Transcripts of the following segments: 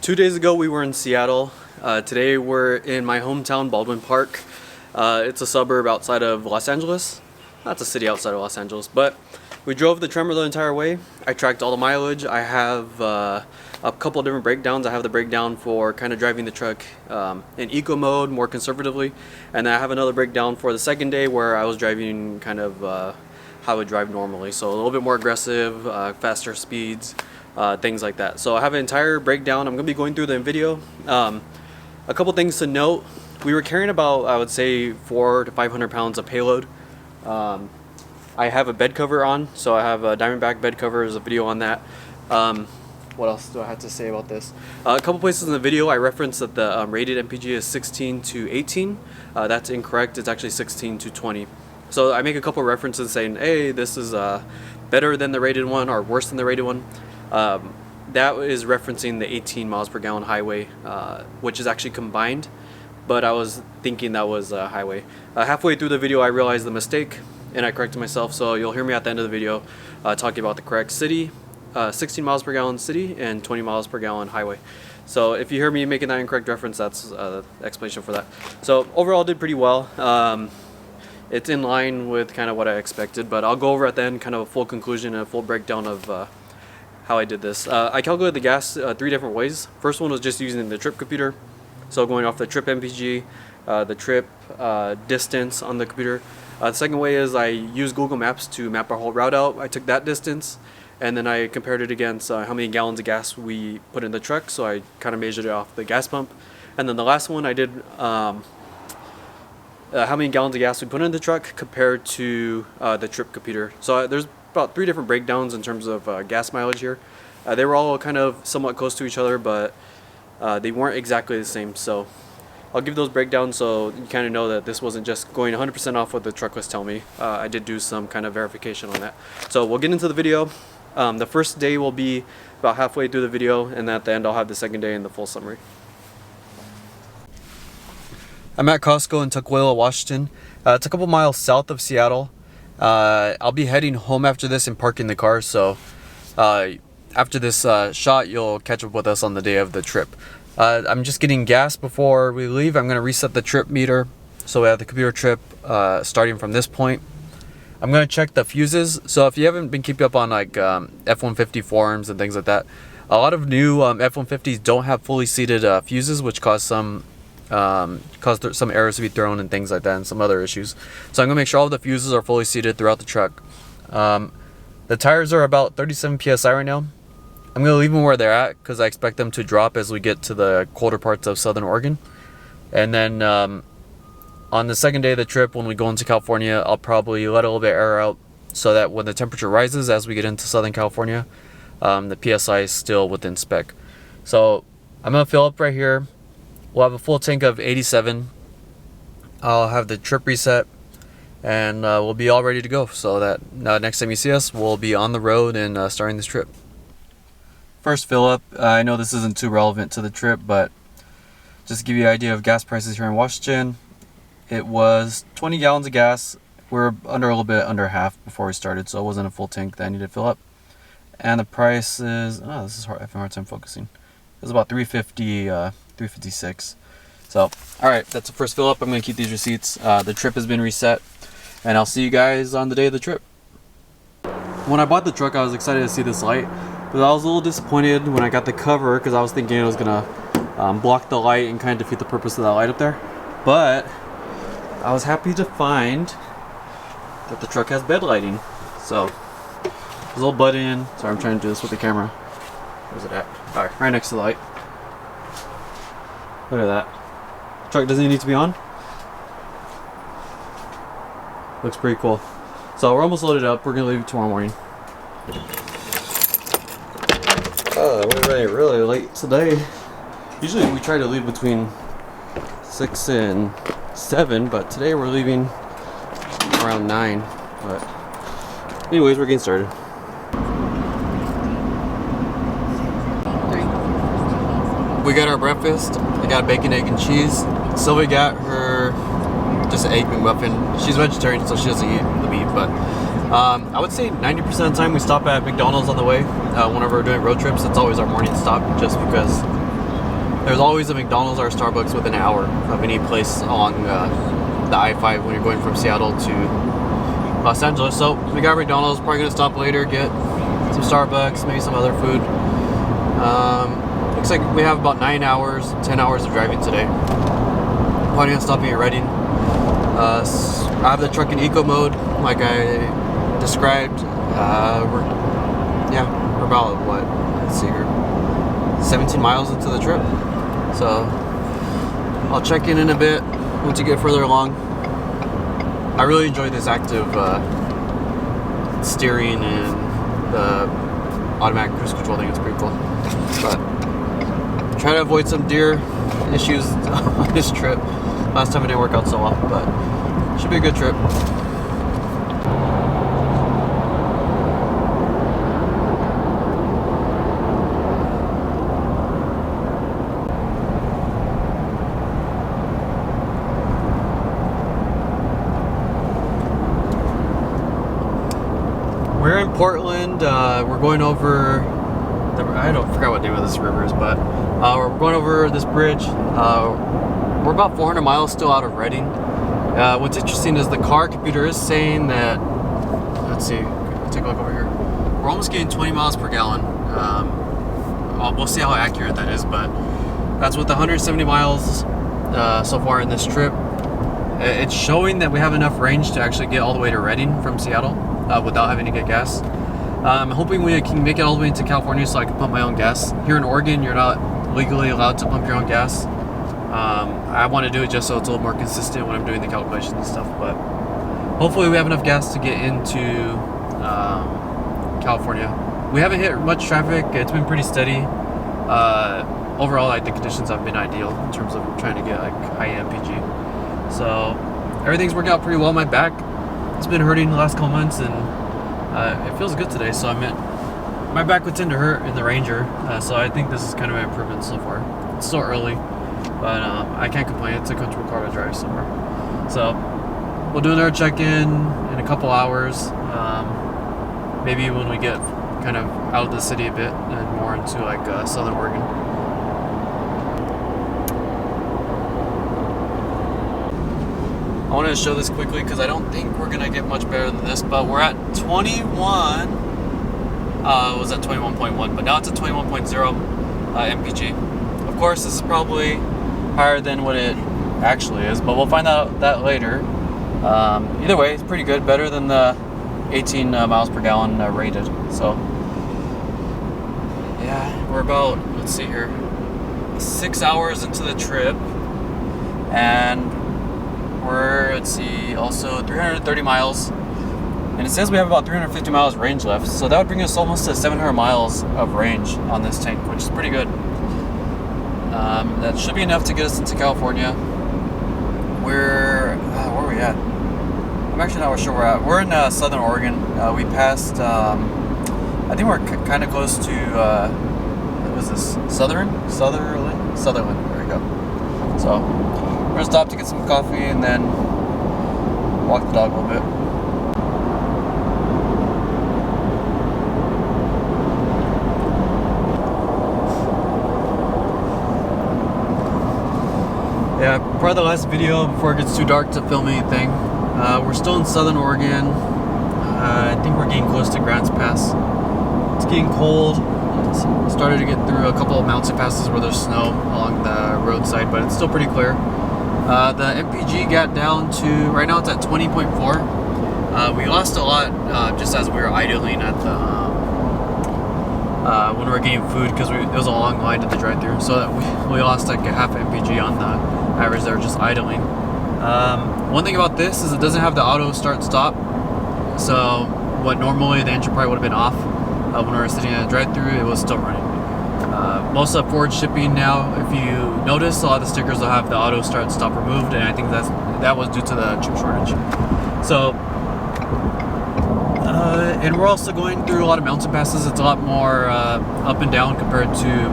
2 days ago we were in Seattle. Today we're in my hometown, Baldwin Park. It's a suburb outside of Los Angeles. Not a city outside of Los Angeles, but we drove the Tremor the entire way. I tracked all the mileage. I have a couple of different breakdowns. I have the breakdown for kind of driving the truck in eco mode, more conservatively. And then I have another breakdown for the second day where I was driving kind of how I would drive normally. So a little bit more aggressive, faster speeds. Things like that. So I have an entire breakdown. I'm going to be going through the video. A couple things to note. We were carrying about, I would say, 400 to 500 pounds of payload. I have a bed cover on, so I have a Diamondback bed cover. There's a video on that. What else do I have to say about this? A couple places in the video I referenced that the rated MPG is 16 to 18. That's incorrect. It's actually 16 to 20. So I make a couple references saying, hey, this is better than the rated one or worse than the rated one. That is referencing the 18 miles per gallon highway, which is actually combined, but I was thinking that was highway. Halfway through the video I realized the mistake and I corrected myself, so you'll hear me at the end of the video talking about the correct city, 16 miles per gallon city and 20 miles per gallon highway. So if you hear me making that incorrect reference, that's the explanation for that. So overall did pretty well. It's in line with kind of what I expected, but I'll go over at the end kind of a full conclusion and a full breakdown of how I did this. I calculated the gas 3 different ways. First one was just using the trip computer, so going off the trip MPG, the trip distance on the computer. The second way is I used Google Maps to map our whole route out. I took that distance and then I compared it against how many gallons of gas we put in the truck, so I kind of measured it off the gas pump. And then the last one I did how many gallons of gas we put in the truck compared to the trip computer. So there's about 3 different breakdowns in terms of gas mileage here. They were all kind of somewhat close to each other, but they weren't exactly the same. So I'll give those breakdowns so you kind of know that this wasn't just going 100% off what the truck was telling me. I did do some kind of verification on that. So we'll get into the video. The first day will be about halfway through the video, and at the end I'll have the second day and the full summary. I'm at Costco in Tukwila, Washington. It's a couple miles south of Seattle. I'll be heading home after this and parking the car, so after this shot you'll catch up with us on the day of the trip. I'm just getting gas before we leave. I'm going to reset the trip meter so we have the computer trip starting from this point. I'm going to check the fuses. So if you haven't been keeping up on like F-150 forums and things like that, a lot of new F-150s don't have fully seated fuses, which cause some errors to be thrown and things like that, and some other issues. So I'm gonna make sure all the fuses are fully seated throughout the truck. The tires are about 37 psi right now. I'm gonna leave them where they're at because I expect them to drop as we get to the colder parts of Southern Oregon. And then on the second day of the trip, when we go into California, I'll probably let a little bit of air out so that when the temperature rises as we get into Southern California, the psi is still within spec. So I'm gonna fill up right here. We'll have a full tank of 87. I'll have the trip reset and we'll be all ready to go, so that next time you see us we'll be on the road and starting this trip. First fill up. I know this isn't too relevant to the trip, but just to give you an idea of gas prices here in Washington, it was 20 gallons of gas. We're a little bit under half before we started, so it wasn't a full tank that I needed to fill up. And the price is, this is hard, I have a hard time focusing. It was about $3.50, $3.56. So alright, that's the first fill up. I'm going to keep these receipts. The trip has been reset, and I'll see you guys on the day of the trip. When I bought the truck I was excited to see this light, but I was a little disappointed when I got the cover because I was thinking it was going to block the light and kind of defeat the purpose of that light up there. But I was happy to find that the truck has bed lighting. So there's a little button. Sorry, I'm trying to do this with the camera. Where's it at? Alright, right next to the light. Look at that. Truck doesn't need to be on. Looks pretty cool. So we're almost loaded up. We're gonna leave tomorrow morning. Oh, we're running really late today. Usually we try to leave between 6 and 7, but today we're leaving around 9. But anyways, we're getting started. We got our breakfast. I got bacon, egg, and cheese. Sylvia got her just an egg McMuffin. She's vegetarian, so she doesn't eat the meat, but I would say 90% of the time we stop at McDonald's on the way. Whenever we're doing road trips, it's always our morning stop, just because there's always a McDonald's or a Starbucks within an hour of any place along the I-5 when you're going from Seattle to Los Angeles. So we got McDonald's, probably gonna stop later, get some Starbucks, maybe some other food. Looks like we have about 10 hours of driving today. Planning on stopping at Redding. I have the truck in eco mode, like I described. We're about what? Let's see here, 17 miles into the trip. So I'll check in a bit once you get further along. I really enjoy this active steering and the automatic cruise control thing. It's pretty cool. But try to avoid some deer issues on this trip. Last time it didn't work out so well, but should be a good trip. We're in Portland. We're going over I forgot what name of this river is, but we're going over this bridge. We're about 400 miles still out of Redding. What's interesting is the car computer is saying that, let's see, take a look over here. We're almost getting 20 miles per gallon. We'll see how accurate that is, but that's with 170 miles so far in this trip. It's showing that we have enough range to actually get all the way to Redding from Seattle without having to get gas. I'm hoping we can make it all the way into California so I can pump my own gas. Here in Oregon, you're not legally allowed to pump your own gas. I want to do it just so it's a little more consistent when I'm doing the calculations and stuff, but hopefully we have enough gas to get into California. We haven't hit much traffic. It's been pretty steady. Overall, like, the conditions have been ideal in terms of trying to get like high MPG. So everything's working out pretty well. My back, it's been hurting the last couple months, and it feels good today. So my back would tend to hurt in the Ranger, so I think this is kind of an improvement so far. It's still early, but I can't complain. It's a comfortable car to drive so far. So we'll do another check-in in a couple hours, maybe when we get kind of out of the city a bit and more into like Southern Oregon. I wanted to show this quickly because I don't think we're gonna get much better than this, but we're at 21. It was at 21.1, but now it's at 21.0 MPG. Of course, this is probably higher than what it actually is, but we'll find out that later. Either way, it's pretty good, better than the 18 miles per gallon rated. So yeah, we're about, let's see here, 6 hours into the trip, and we're, let's see, also 330 miles, and it says we have about 350 miles range left, so that would bring us almost to 700 miles of range on this tank, which is pretty good. That should be enough to get us into California. Where are we at? I'm actually not sure where we're at. We're in Southern Oregon. We passed, I think we're kind of close to, what was this? Sutherland? There we go. So we're gonna stop to get some coffee and then walk the dog a little bit. Yeah, probably the last video before it gets too dark to film anything. We're still in Southern Oregon. I think we're getting close to Grants Pass. It's getting cold. It's started to get through a couple of mountain passes where there's snow along the roadside, but it's still pretty clear. The MPG got down to, right now it's at 20.4. We lost a lot just as we were idling at the when we were getting food, because it was a long line to the drive-thru, so that we lost like a half MPG on the average that were just idling. One thing about this is it doesn't have the auto start stop, so what normally the engine probably would have been off when we were sitting at a drive-thru, it was still running. Most of forward shipping now, if you notice, a lot of the stickers will have the auto start stop removed, and I think that was due to the chip shortage. So and we're also going through a lot of mountain passes. It's a lot more up and down compared to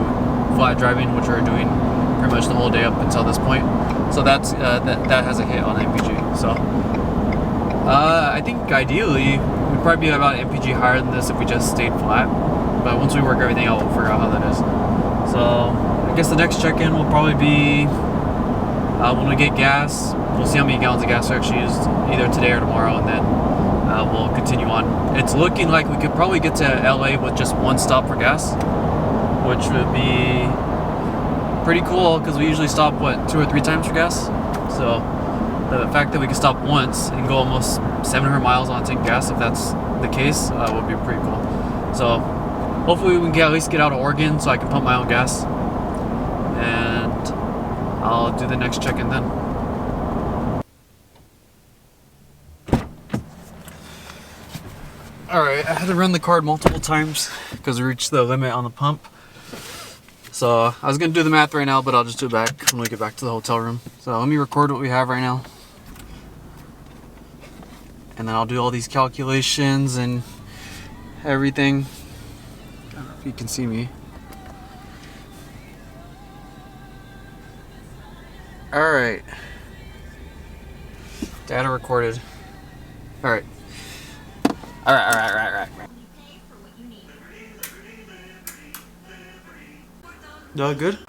flat driving, which we're doing pretty much the whole day up until this point. So that has a hit on MPG. So I think ideally we'd probably be about MPG higher than this if we just stayed flat. But once we work everything out, we'll figure out how that is. So guess the next check-in will probably be when we get gas. We'll see how many gallons of gas we actually used either today or tomorrow, and then we'll continue on. It's looking like we could probably get to LA with just one stop for gas, which would be pretty cool because we usually stop, what, 2 or 3 times for gas? So the fact that we can stop once and go almost 700 miles on tank gas, if that's the case, would be pretty cool. So hopefully we can at least get out of Oregon so I can pump my own gas, and I'll do the next check-in then. Alright, I had to run the card multiple times because we reached the limit on the pump. So I was going to do the math right now, but I'll just do it back when we get back to the hotel room. So let me record what we have right now. And then I'll do all these calculations and everything. I don't know if you can see me. Alright. Data recorded. Alright. Alright. Good?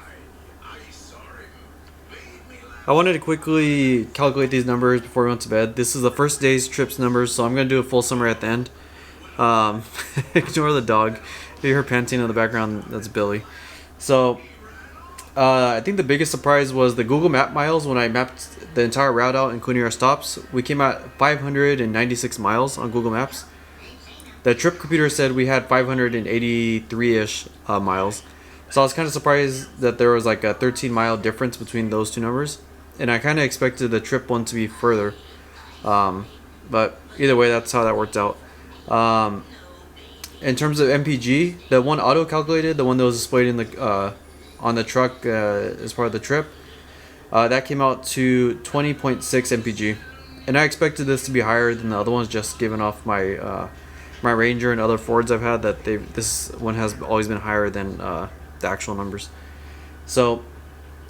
I wanted to quickly calculate these numbers before we went to bed. This is the first day's trip's numbers, so I'm going to do a full summary at the end. Ignore the dog. You hear her panting in the background. That's Billy. So, I think the biggest surprise was the Google Map miles. When I mapped the entire route out, including our stops, we came out 596 miles on Google Maps. The trip computer said we had 583-ish miles. So I was kind of surprised that there was like a 13-mile difference between those two numbers. And I kind of expected the trip one to be further. But either way, that's how that worked out. In terms of MPG, the one auto-calculated, the one that was displayed in the on the truck as part of the trip, that came out to 20.6 MPG. And I expected this to be higher than the other ones, just given off my my Ranger and other Fords I've had, that this one has always been higher than the actual numbers. So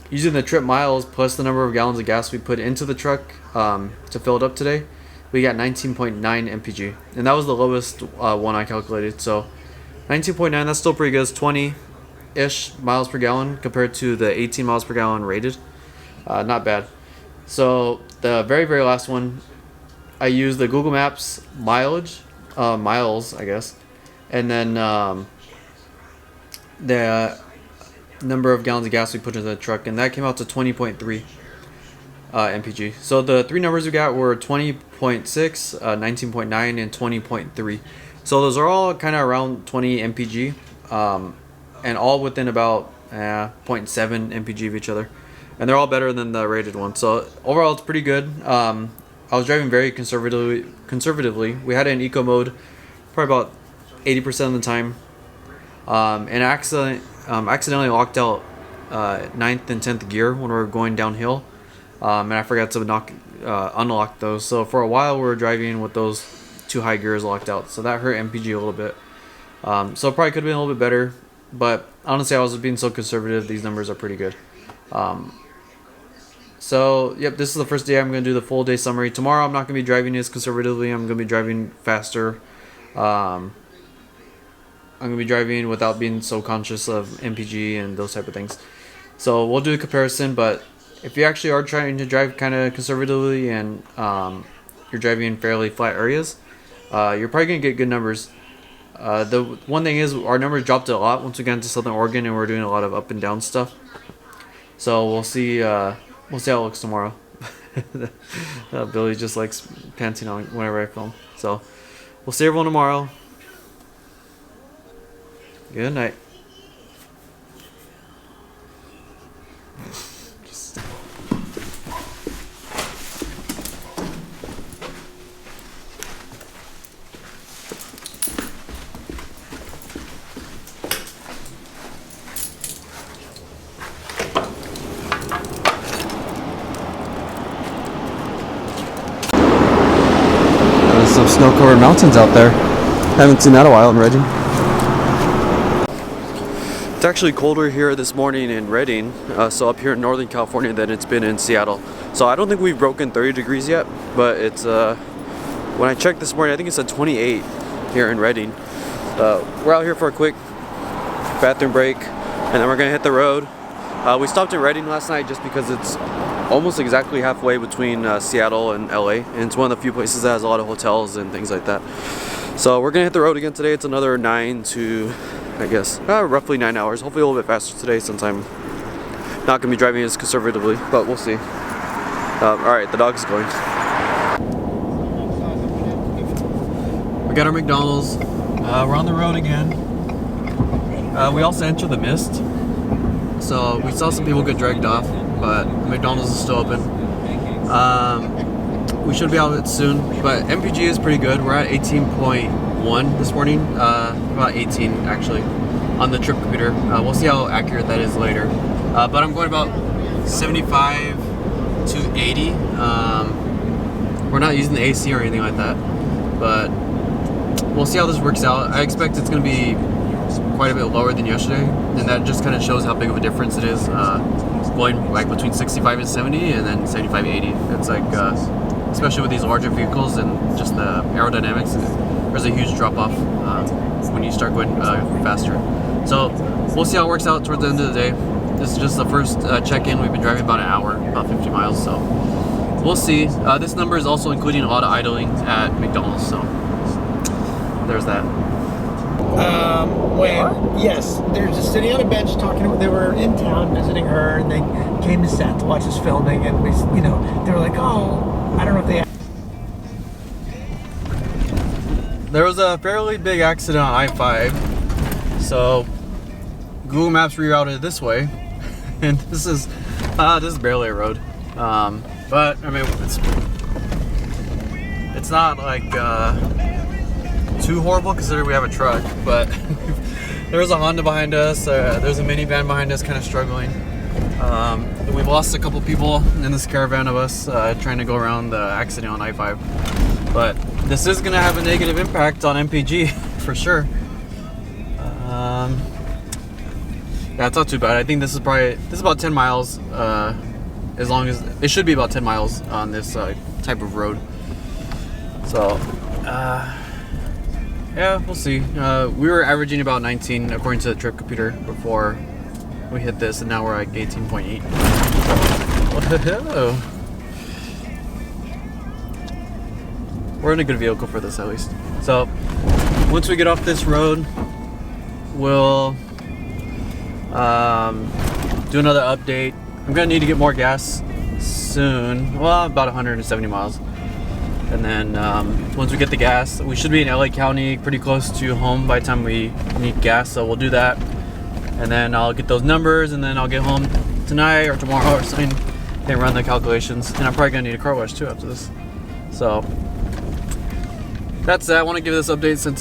using the trip miles plus the number of gallons of gas we put into the truck to fill it up today, we got 19.9 MPG, and that was the lowest one I calculated. So 19.9, that's still pretty good. It's 20-ish miles per gallon compared to the 18 miles per gallon rated. Not bad. So the very last one, I used the Google Maps mileage, miles I guess, and then the number of gallons of gas we put into the truck, and that came out to 20.3 MPG. So the three numbers we got were 20.6, 19.9, and 20.3. So those are all kind of around 20 MPG, and all within about 0.7 MPG of each other, and they're all better than the rated one. So overall, it's pretty good. I was driving very conservatively. We had it in eco mode probably about 80% of the time. And accidentally locked out 9th and 10th gear when we were going downhill, and I forgot to unlock those. So for a while we were driving with those 2 high gears locked out, so that hurt MPG a little bit. So it probably could have been a little bit better, but honestly I was being so conservative. These numbers are pretty good. So yep, this is the first day. I'm going to do the full day summary. Tomorrow I'm not going to be driving as conservatively. I'm going to be driving faster. I'm going to be driving without being so conscious of MPG and those type of things. So we'll do a comparison, but if you actually are trying to drive kind of conservatively and you're driving in fairly flat areas, you're probably going to get good numbers. The one thing is our numbers dropped a lot once we got into Southern Oregon and we're doing a lot of up and down stuff. So we'll see how it looks tomorrow. Billy just likes panting on whenever I film. So we'll see everyone tomorrow. Good night. There's some snow-covered mountains out there. Haven't seen that in a while in Redding. It's actually colder here this morning in Redding, so up here in Northern California, than it's been in Seattle. So I don't think we've broken 30 degrees yet, but it's when I checked this morning, I think it said 28 here in Redding. We're out here for a quick bathroom break, and then we're gonna hit the road We stopped in Redding last night just because it's almost exactly halfway between Seattle and LA, and it's one of the few places that has a lot of hotels and things like that. So we're gonna hit the road again today. It's another 9 to, I guess, roughly 9 hours. Hopefully a little bit faster today since I'm not gonna be driving as conservatively, but we'll see. Alright, the dog is going. We got our McDonald's. We're on the road again. We also entered the mist, so we saw some people get dragged off, but McDonald's is still open. We should be out soon, but MPG is pretty good. We're at 18.1 this morning, about 18 actually, on the trip computer. We'll see how accurate that is later. But I'm going about 75 to 80. We're not using the AC or anything like that, but we'll see how this works out. I expect it's going to be quite a bit lower than yesterday, and that just kind of shows how big of a difference it is going like between 65 and 70 and then 75 to 80. It's like especially with these larger vehicles and just the aerodynamics, there's a huge drop off when you start going faster. So we'll see how it works out towards the end of the day. This is just the first check-in. We've been driving about an hour, about 50 miles, so we'll see. This number is also including a lot of idling at McDonald's, so there's that. Yes, they're just sitting on a bench talking. They were in town visiting her, and they came to set to watch us filming, and we, they were like, "Oh, I don't know if they." There was a fairly big accident on I-5, so Google Maps rerouted this way, and this is barely a road, but I mean it's not like too horrible considering we have a truck, but there was a Honda behind us, there's a minivan behind us kind of struggling. We've lost a couple people in this caravan of us trying to go around the accident on I-5, but this is going to have a negative impact on MPG for sure. Yeah, it's not too bad. I think this is about 10 miles, as long as it should be about 10 miles on this type of road. So yeah, we'll see. We were averaging about 19 according to the trip computer before we hit this, and now we're like 18.8. Whoa. We're in a good vehicle for this at least. So once we get off this road, we'll do another update. I'm gonna need to get more gas soon. Well, about 170 miles. And then once we get the gas, we should be in LA County, pretty close to home by the time we need gas, so we'll do that. And then I'll get those numbers, and then I'll get home tonight or tomorrow or something and run the calculations. And I'm probably gonna need a car wash too after this. So that's that. I want to give this update since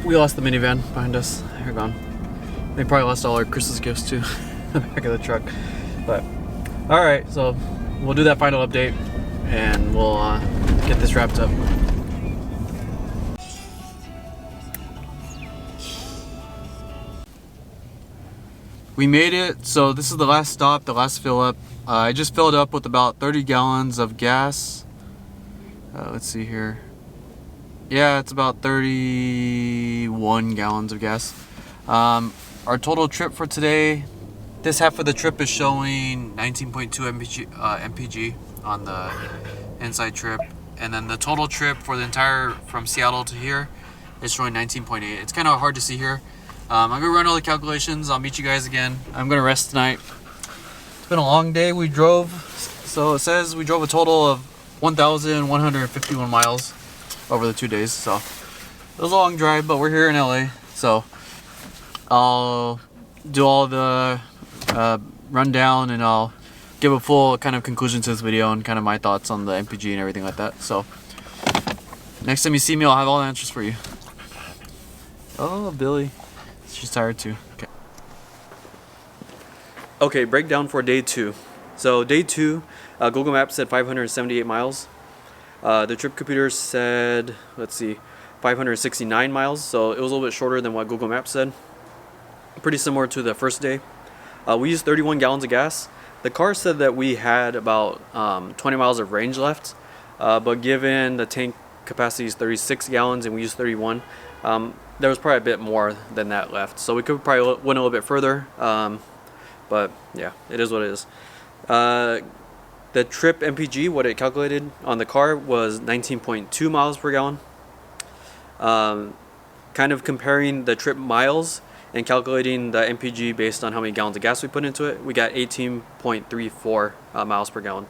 we lost the minivan behind us. They're gone. They probably lost all our Christmas gifts too in the back of the truck. But alright, so we'll do that final update and we'll get this wrapped up. We made it, so this is the last stop, the last fill up. I just filled up with about 30 gallons of gas. Let's see here. Yeah, it's about 31 gallons of gas. Our total trip for today, this half of the trip is showing 19.2 MPG on the inside trip, and then the total trip for the entire from Seattle to here is showing 19.8. It's kind of hard to see here. I'm gonna run all the calculations. I'll meet you guys again. I'm gonna rest tonight. It's been a long day. We drove, so it says we drove a total of 1,151 miles over the 2 days. So it was a long drive, but we're here in LA, so I'll do all the rundown, and I'll give a full kind of conclusion to this video and kind of my thoughts on the MPG and everything like that. So next time you see me, I'll have all the answers for you. Oh, Billy. She's tired too. Okay. Okay, breakdown for day 2. So day 2, Google Maps said 578 miles. The trip computer said, let's see, 569 miles. So it was a little bit shorter than what Google Maps said. Pretty similar to the first day. We used 31 gallons of gas. The car said that we had about 20 miles of range left, but given the tank capacity is 36 gallons and we used 31, there was probably a bit more than that left. So we could probably went a little bit further. But yeah, it is what it is. The trip MPG, what it calculated on the car was 19.2 miles per gallon. Kind of comparing the trip miles and calculating the MPG based on how many gallons of gas we put into it, we got 18.34 miles per gallon.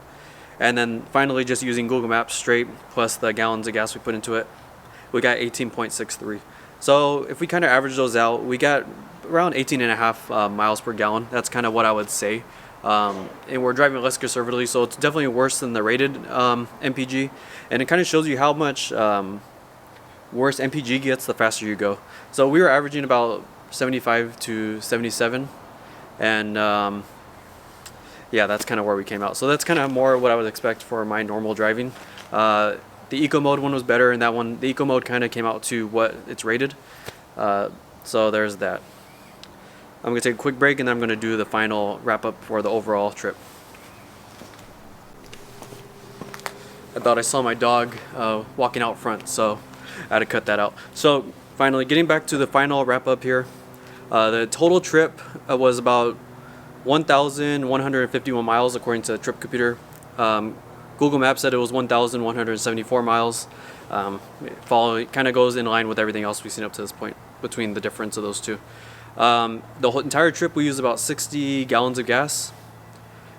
And then finally, just using Google Maps straight plus the gallons of gas we put into it, we got 18.63. So if we kind of average those out, we got around 18.5 miles per gallon. That's kind of what I would say. And we're driving less conservatively, so it's definitely worse than the rated MPG. And it kind of shows you how much worse MPG gets the faster you go. So we were averaging about 75 to 77, and yeah, that's kind of where we came out. So that's kind of more what I would expect for my normal driving. The eco mode one was better, and that one, the eco mode kind of came out to what it's rated. So there's that. I'm gonna take a quick break, and then I'm gonna do the final wrap up for the overall trip. I thought I saw my dog walking out front, so I had to cut that out. So finally, getting back to the final wrap up here, the total trip was about 1,151 miles according to the trip computer. Google Maps said it was 1,174 miles. It kind of goes in line with everything else we've seen up to this point between the difference of those two. The whole entire trip we used about 60 gallons of gas.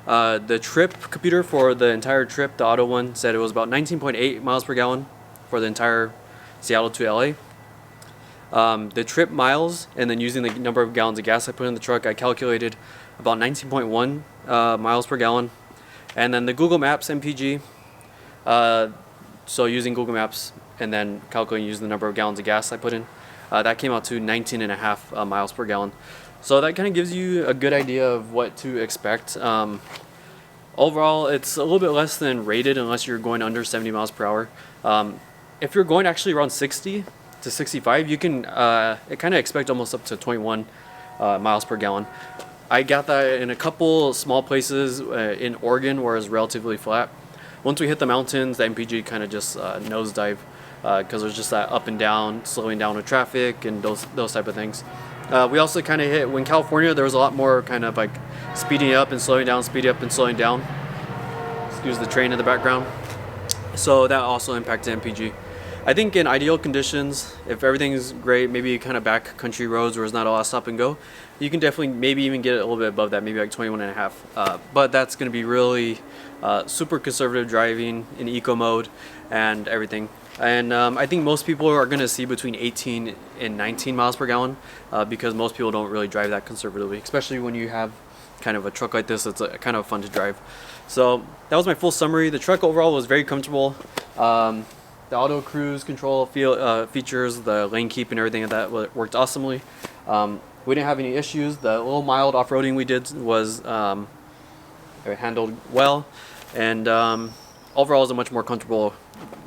The trip computer for the entire trip, the auto one, said it was about 19.8 miles per gallon for the entire Seattle to LA. The trip miles, and then using the number of gallons of gas I put in the truck, I calculated about 19.1 miles per gallon. And then the Google Maps MPG, so using Google Maps and then calculating using the number of gallons of gas I put in, that came out to 19.5 miles per gallon. So that kind of gives you a good idea of what to expect. Overall, it's a little bit less than rated unless you're going under 70 miles per hour. If you're going actually around 60 to 65, you can kind of expect almost up to 21 miles per gallon. I got that in a couple small places in Oregon where it's relatively flat. Once we hit the mountains, the MPG kind of just nosedive because there's just that up and down, slowing down with traffic and those type of things. We also kind of hit, when California, there was a lot more kind of like speeding up and slowing down, speeding up and slowing down. Excuse the train in the background. So that also impacted MPG. I think in ideal conditions, if everything's great, maybe kind of back country roads where there's not a lot of stop and go, you can definitely maybe even get it a little bit above that, maybe like 21.5. But that's going to be really super conservative driving in eco mode and everything. And I think most people are going to see between 18 and 19 miles per gallon because most people don't really drive that conservatively, especially when you have kind of a truck like this. It's kind of fun to drive. So that was my full summary. The truck overall was very comfortable. The auto cruise control features, the lane keep and everything like that worked awesomely. We didn't have any issues. The little mild off-roading we did was handled well, and overall it was a much more comfortable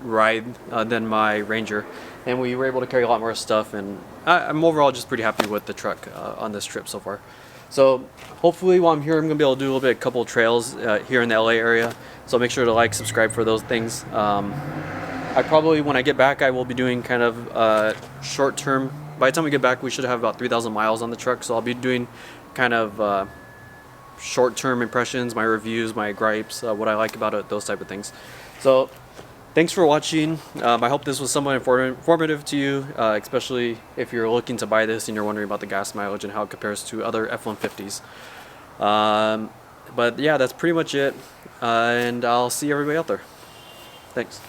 ride than my Ranger, and we were able to carry a lot more stuff, and I'm overall just pretty happy with the truck on this trip so far. So hopefully while I'm here, I'm going to be able to do a couple trails here in the LA area, so make sure to like, subscribe for those things. I probably, when I get back, I will be doing kind of short-term. By the time we get back, we should have about 3,000 miles on the truck, so I'll be doing kind of short-term impressions, my reviews, my gripes, what I like about it, those type of things. So thanks for watching. I hope this was somewhat informative to you, especially if you're looking to buy this and you're wondering about the gas mileage and how it compares to other F-150s. But yeah, that's pretty much it, and I'll see everybody out there. Thanks.